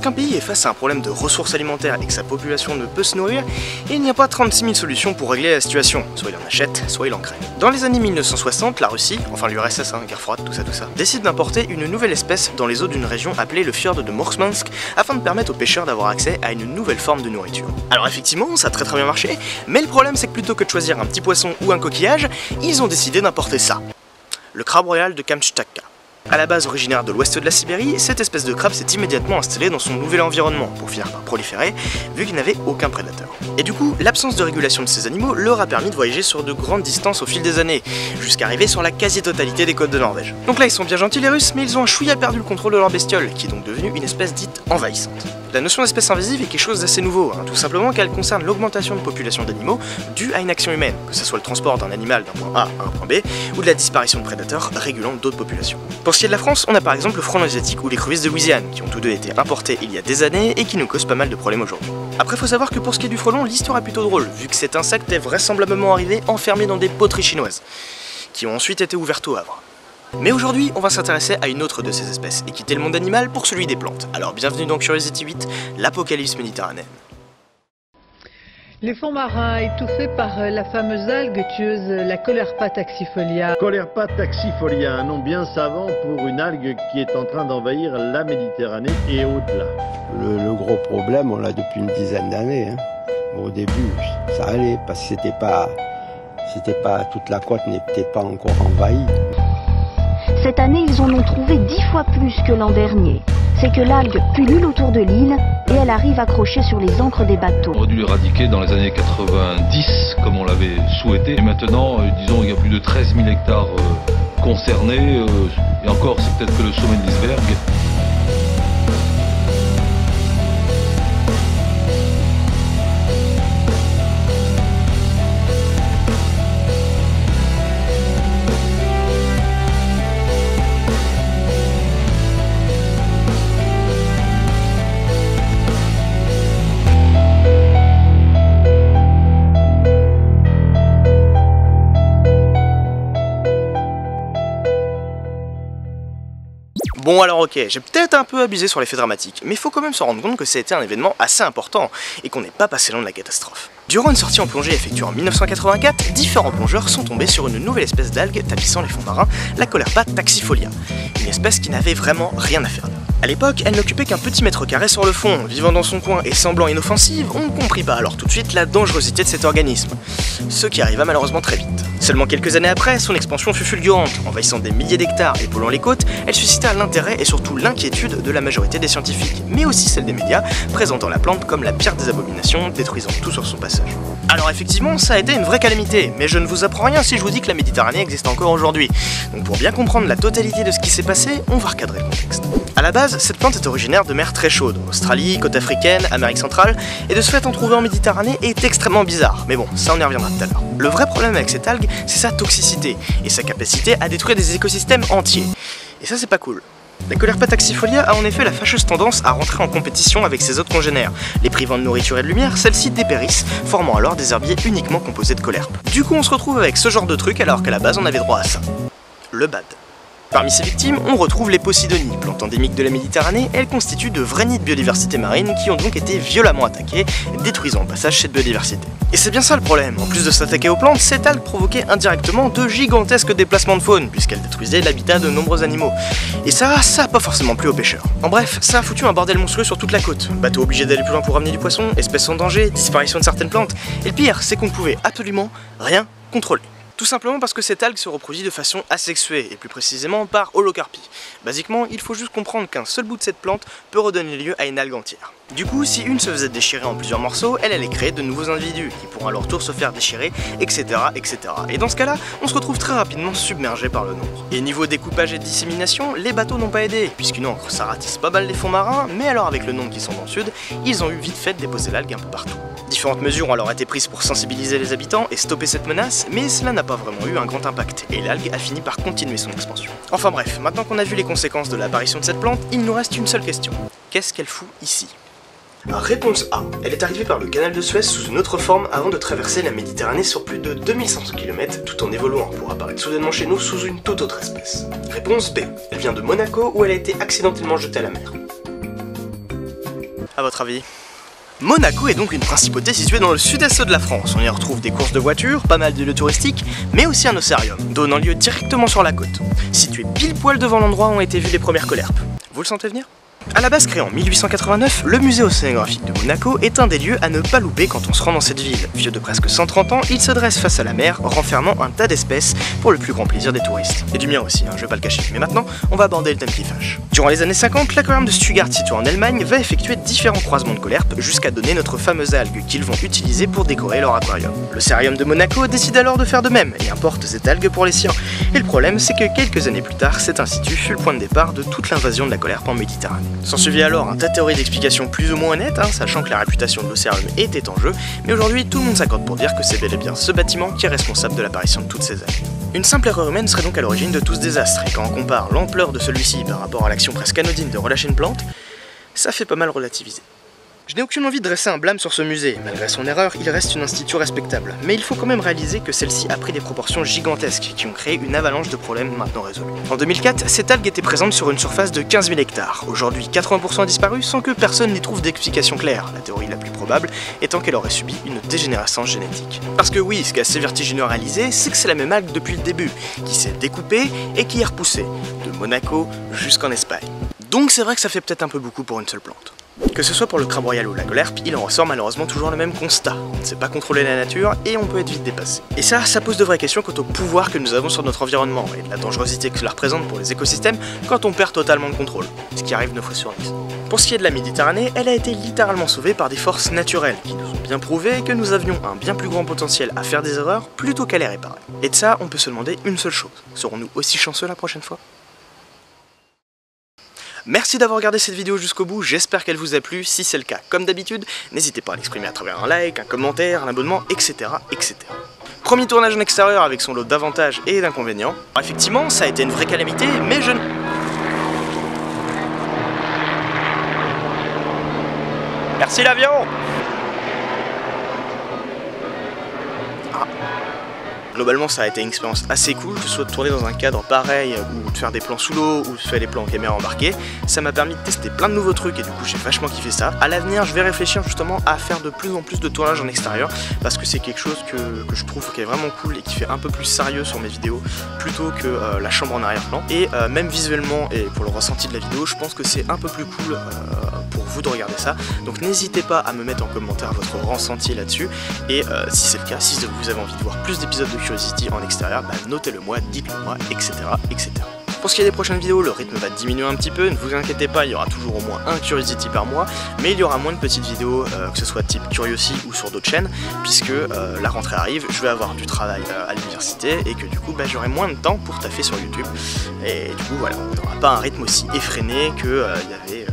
Lorsqu'un pays est face à un problème de ressources alimentaires et que sa population ne peut se nourrir, il n'y a pas 36 000 solutions pour régler la situation. Soit il en achète, soit il en crée. Dans les années 1960, la Russie, enfin l'URSS, guerre froide, tout ça, décide d'importer une nouvelle espèce dans les eaux d'une région appelée le fjord de Murmansk afin de permettre aux pêcheurs d'avoir accès à une nouvelle forme de nourriture. Alors effectivement, ça a très bien marché, mais le problème c'est que plutôt que de choisir un petit poisson ou un coquillage, ils ont décidé d'importer ça. Le crabe royal de Kamtchatka. A la base originaire de l'ouest de la Sibérie, cette espèce de crabe s'est immédiatement installée dans son nouvel environnement pour finir par proliférer, vu qu'il n'avait aucun prédateur. Et du coup, l'absence de régulation de ces animaux leur a permis de voyager sur de grandes distances au fil des années, jusqu'à arriver sur la quasi-totalité des côtes de Norvège. Donc là, ils sont bien gentils les Russes, mais ils ont un chouïa perdu le contrôle de leur bestiole, qui est donc devenue une espèce dite envahissante. La notion d'espèce invasive est quelque chose d'assez nouveau, tout simplement qu'elle concerne l'augmentation de population d'animaux due à une action humaine, que ce soit le transport d'un animal d'un point A à un point B, ou de la disparition de prédateurs régulant d'autres populations. Pour ce qui est de la France, on a par exemple le frelon asiatique ou les crevisses de Louisiane, qui ont tous deux été importés il y a des années et qui nous causent pas mal de problèmes aujourd'hui. Après, faut savoir que pour ce qui est du frelon, l'histoire est plutôt drôle, vu que cet insecte est vraisemblablement arrivé enfermé dans des poteries chinoises, qui ont ensuite été ouvertes au Havre. Mais aujourd'hui, on va s'intéresser à une autre de ces espèces et quitter le monde animal pour celui des plantes. Alors bienvenue dans Curiosity 8, l'apocalypse méditerranéenne. Les fonds marins étouffés par la fameuse algue tueuse, la Colerpa taxifolia. Colerpa taxifolia, un nom bien savant pour une algue qui est en train d'envahir la Méditerranée et au-delà. Le gros problème, on l'a depuis une dizaine d'années. Au début, ça allait parce que c'était pas toute la côte n'était pas encore envahie. Cette année, ils en ont trouvé 10 fois plus que l'an dernier. C'est que l'algue pullule autour de l'île et elle arrive accrochée sur les ancres des bateaux. On aurait dû l'éradiquer dans les années 90, comme on l'avait souhaité. Et maintenant, disons, il y a plus de 13 000 hectares concernés. Et encore, c'est peut-être que le sommet de l'iceberg. Bon alors ok, j'ai peut-être un peu abusé sur l'effet dramatique, mais il faut quand même se rendre compte que ça a été un événement assez important et qu'on n'est pas passé loin de la catastrophe. Durant une sortie en plongée effectuée en 1984, différents plongeurs sont tombés sur une nouvelle espèce d'algue tapissant les fonds marins, la Colerpa taxifolia, une espèce qui n'avait vraiment rien à faire là. A l'époque, elle n'occupait qu'un petit mètre carré sur le fond, vivant dans son coin et semblant inoffensive, on ne comprit pas alors tout de suite la dangerosité de cet organisme, ce qui arriva malheureusement très vite. Seulement quelques années après, son expansion fut fulgurante, envahissant des milliers d'hectares et polluant les côtes, elle suscita l'intérêt et surtout l'inquiétude de la majorité des scientifiques, mais aussi celle des médias, présentant la plante comme la pire des abominations, détruisant tout sur son passage. Alors effectivement, ça a été une vraie calamité, mais je ne vous apprends rien si je vous dis que la Méditerranée existe encore aujourd'hui. Donc pour bien comprendre la totalité de ce qui s'est passé, on va recadrer le contexte. A la base, cette plante est originaire de mers très chaudes, Australie, côte africaine, Amérique centrale, et de ce fait en trouver en Méditerranée est extrêmement bizarre, mais bon, ça on y reviendra tout à l'heure. Le vrai problème avec cette algue, c'est sa toxicité, et sa capacité à détruire des écosystèmes entiers. Et ça c'est pas cool. La Colerpa taxifolia a en effet la fâcheuse tendance à rentrer en compétition avec ses autres congénères. Les privant de nourriture et de lumière, celles-ci dépérissent, formant alors des herbiers uniquement composés de colerpe. Du coup on se retrouve avec ce genre de truc alors qu'à la base on avait droit à ça. Le bad. Parmi ces victimes, on retrouve les Posidonies, plante endémique de la Méditerranée. Elles constituent de vrais nids de biodiversité marine qui ont donc été violemment attaqués, détruisant au passage cette biodiversité. Et c'est bien ça le problème, en plus de s'attaquer aux plantes, cette algue provoquait indirectement de gigantesques déplacements de faune, puisqu'elle détruisait l'habitat de nombreux animaux. Et ça a pas forcément plu aux pêcheurs. En bref, ça a foutu un bordel monstrueux sur toute la côte. Bateaux obligés d'aller plus loin pour ramener du poisson, espèces en danger, disparition de certaines plantes, et le pire, c'est qu'on ne pouvait absolument rien contrôler. Tout simplement parce que cette algue se reproduit de façon asexuée, et plus précisément par holocarpie. Basiquement, il faut juste comprendre qu'un seul bout de cette plante peut redonner lieu à une algue entière. Du coup, si une se faisait déchirer en plusieurs morceaux, elle allait créer de nouveaux individus, qui pourront à leur tour se faire déchirer, etc. etc. Et dans ce cas-là, on se retrouve très rapidement submergé par le nombre. Et niveau découpage et dissémination, les bateaux n'ont pas aidé, puisqu'une encre ça ratisse pas mal les fonds marins, mais alors avec le nombre qui sont dans le sud, ils ont eu vite fait de déposer l'algue un peu partout. Différentes mesures ont alors été prises pour sensibiliser les habitants et stopper cette menace, mais cela n'a pas vraiment eu un grand impact, et l'algue a fini par continuer son expansion. Enfin bref, maintenant qu'on a vu les conséquences de l'apparition de cette plante, il nous reste une seule question. Qu'est-ce qu'elle fout ici ? Réponse A. Elle est arrivée par le canal de Suez sous une autre forme avant de traverser la Méditerranée sur plus de 2500 km tout en évoluant pour apparaître soudainement chez nous sous une toute autre espèce. Réponse B. Elle vient de Monaco où elle a été accidentellement jetée à la mer. à votre avis? Monaco est donc une principauté située dans le sud-est de la France. On y retrouve des courses de voitures, pas mal de lieux touristiques, mais aussi un océarium, donnant lieu directement sur la côte. Situé pile poil devant l'endroit où ont été vues les premières colerpes. Vous le sentez venir? A la base créé en 1889, le musée océanographique de Monaco est un des lieux à ne pas louper quand on se rend dans cette ville. Vieux de presque 130 ans, il se dresse face à la mer, renfermant un tas d'espèces pour le plus grand plaisir des touristes. Et du mien aussi, je vais pas le cacher. Mais maintenant, on va aborder le thème qui fâche. Durant les années 50, l'aquarium de Stuttgart situé en Allemagne va effectuer différents croisements de colerpes jusqu'à donner notre fameuse algue qu'ils vont utiliser pour décorer leur aquarium. L'océarium de Monaco décide alors de faire de même et importe cette algue pour les siens. Et le problème, c'est que quelques années plus tard, cet institut fut le point de départ de toute l'invasion de la colerpe en Méditerranée. S'en suivit alors un tas de théories d'explication plus ou moins honnêtes, sachant que la réputation de l'océarium était en jeu, mais aujourd'hui tout le monde s'accorde pour dire que c'est bel et bien ce bâtiment qui est responsable de l'apparition de toutes ces algues. Une simple erreur humaine serait donc à l'origine de tout ce désastre, et quand on compare l'ampleur de celui-ci par rapport à l'action presque anodine de relâcher une plante, ça fait pas mal relativiser. Je n'ai aucune envie de dresser un blâme sur ce musée, malgré son erreur, il reste une institution respectable, mais il faut quand même réaliser que celle-ci a pris des proportions gigantesques qui ont créé une avalanche de problèmes maintenant résolus. En 2004, cette algue était présente sur une surface de 15 000 hectares. Aujourd'hui, 80% a disparu sans que personne n'y trouve d'explication claire, la théorie la plus probable étant qu'elle aurait subi une dégénérescence génétique. Parce que oui, ce qui est assez vertigineux à réaliser, c'est que c'est la même algue depuis le début, qui s'est découpée et qui est repoussée, de Monaco jusqu'en Espagne. Donc c'est vrai que ça fait peut-être un peu beaucoup pour une seule plante. Que ce soit pour le crabe royal ou la colerpe, il en ressort malheureusement toujours le même constat. On ne sait pas contrôler la nature et on peut être vite dépassé. Et ça pose de vraies questions quant au pouvoir que nous avons sur notre environnement et de la dangerosité que cela représente pour les écosystèmes quand on perd totalement le contrôle, ce qui arrive 9 fois sur 10. Pour ce qui est de la Méditerranée, elle a été littéralement sauvée par des forces naturelles qui nous ont bien prouvé que nous avions un bien plus grand potentiel à faire des erreurs plutôt qu'à les réparer. Et de ça, on peut se demander une seule chose, serons-nous aussi chanceux la prochaine fois ? Merci d'avoir regardé cette vidéo jusqu'au bout, j'espère qu'elle vous a plu. Si c'est le cas, comme d'habitude, n'hésitez pas à l'exprimer à travers un like, un commentaire, un abonnement, etc. etc. Premier tournage en extérieur avec son lot d'avantages et d'inconvénients. Effectivement, ça a été une vraie calamité, mais je ne... Merci l'avion! Globalement, ça a été une expérience assez cool, que ce soit de tourner dans un cadre pareil ou de faire des plans sous l'eau ou de faire des plans en caméra embarquée. Ça m'a permis de tester plein de nouveaux trucs et du coup j'ai vachement kiffé ça. À l'avenir, je vais réfléchir justement à faire de plus en plus de tournages en extérieur parce que c'est quelque chose que je trouve qui est vraiment cool et qui fait un peu plus sérieux sur mes vidéos plutôt que la chambre en arrière-plan. Et même visuellement et pour le ressenti de la vidéo, je pense que c'est un peu plus cool pour vous de regarder ça. Donc n'hésitez pas à me mettre en commentaire votre ressenti là-dessus et si c'est le cas, si vous avez envie de voir plus d'épisodes de Curiosity en extérieur, notez-le moi, dites-le moi, etc., etc. Pour ce qui est des prochaines vidéos, le rythme va diminuer un petit peu, ne vous inquiétez pas, il y aura toujours au moins un Curiosity par mois, mais il y aura moins de petites vidéos, que ce soit type Curiosity ou sur d'autres chaînes, puisque la rentrée arrive, je vais avoir du travail à l'université, et que du coup j'aurai moins de temps pour taffer sur YouTube, et du coup voilà, on n'aura pas un rythme aussi effréné que il y avait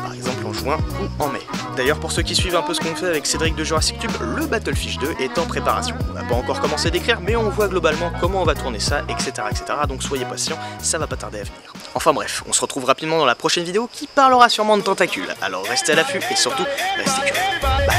par exemple en juin ou en mai. D'ailleurs, pour ceux qui suivent un peu ce qu'on fait avec Cédric de Jurassic Tube, le Battlefish 2 est en préparation. On n'a pas encore commencé d'écrire, mais on voit globalement comment on va tourner ça, etc., etc. Donc soyez patients, ça va pas tarder à venir. Enfin bref, on se retrouve rapidement dans la prochaine vidéo qui parlera sûrement de tentacules. Alors restez à l'affût et surtout, restez curieux. Bye.